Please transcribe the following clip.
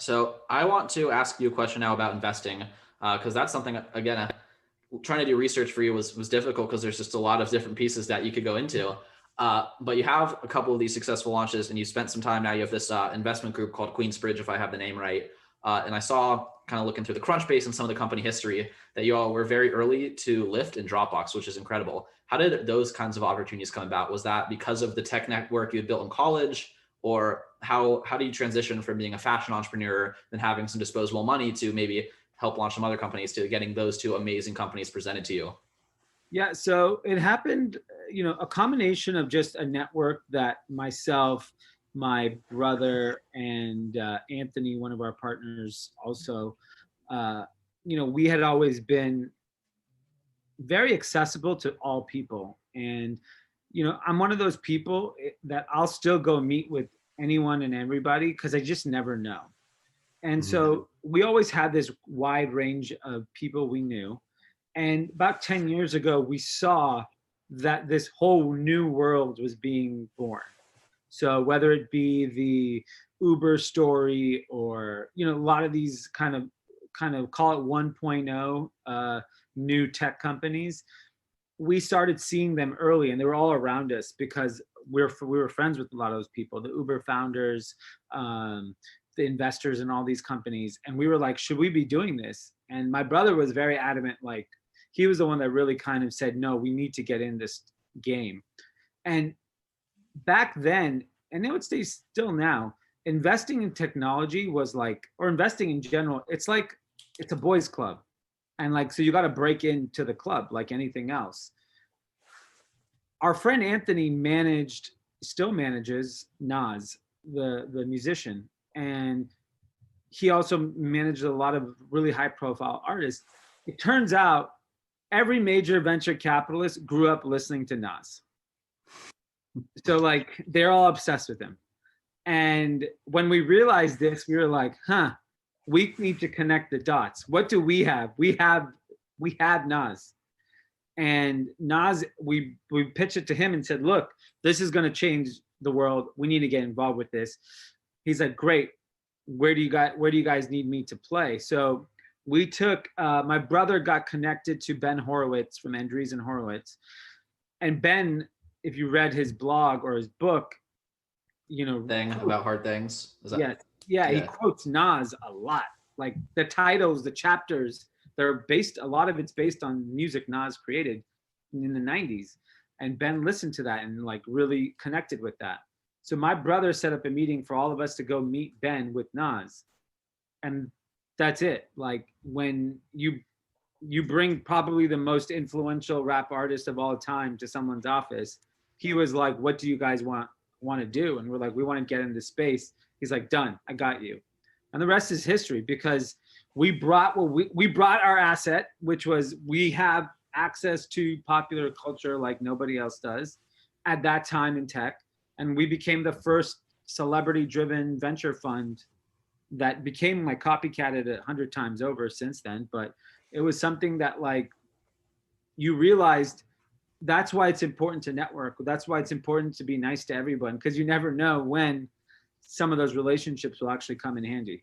So I want to ask you a question now about investing, because that's something, again, trying to do research for you was difficult because there's just a lot of different pieces that you could go into. But you have a couple of these successful launches, and you spent some time now. You have this investment group called Queensbridge, if I have the name right. And I saw, kind of looking through the Crunchbase and some of the company history, that you all were very early to Lyft and Dropbox, which is incredible. How did those kinds of opportunities come about? Was that because of the tech network you had built in college? Or how do you transition from being a fashion entrepreneur and having some disposable money to maybe help launch some other companies to getting those two amazing companies presented to you? Yeah, so it happened, a combination of just a network that myself, my brother, and Anthony, one of our partners, also, uh, we had always been very accessible to all people. And, I'm one of those people that I'll still go meet with anyone and everybody because I just never know. And Mhm. so we always had this wide range of people we knew. And about 10 years ago, we saw that this whole new world was being born. So whether it be the Uber story or, a lot of these kind of call it 1.0 new tech companies, we started seeing them early, and they were all around us because we were friends with a lot of those people, the Uber founders, um, the investors in all these companies, and we were like, should we be doing this? And my brother was very adamant, like he was the one that really kind of said, no, we need to get in this game. And back then, and it would stay still now, investing in technology was like, or investing in general, it's a boys club. And like, so you got to break into the club like anything else. Our friend Anthony still manages Nas, the musician, and he also managed a lot of really high profile artists. It turns out every major venture capitalist grew up listening to Nas. So like they're all obsessed with him. And when we realized this, we were like, huh, we need to connect the dots. What do we have? We had Nas. And Nas, we pitched it to him and said, look, this is going to change the world. We need to get involved with this. He's like, great. Where do you guys need me to play? So we took my brother got connected to Ben Horowitz from Andreessen Horowitz. And Ben, if you read his blog or his book, Thing about hard things. Is that? yeah, yeah, he Yeah. quotes Nas a lot. Like the titles, the chapters, a lot of it's based on music Nas created in the 90s. And Ben listened to that and like really connected with that. So my brother set up a meeting for all of us to go meet Ben with Nas. And that's it. Like when you bring probably the most influential rap artist of all time to someone's office, he was like, what do you guys want to do? And we're like, we want to get into space. He's like, done, I got you. And the rest is history because we brought our asset, which was we have access to popular culture like nobody else does at that time in tech. And we became the first celebrity driven venture fund that became my copycatted 100 times over since then. But it was something that like you realized that's why it's important to network. That's why it's important to be nice to everyone because you never know when some of those relationships will actually come in handy.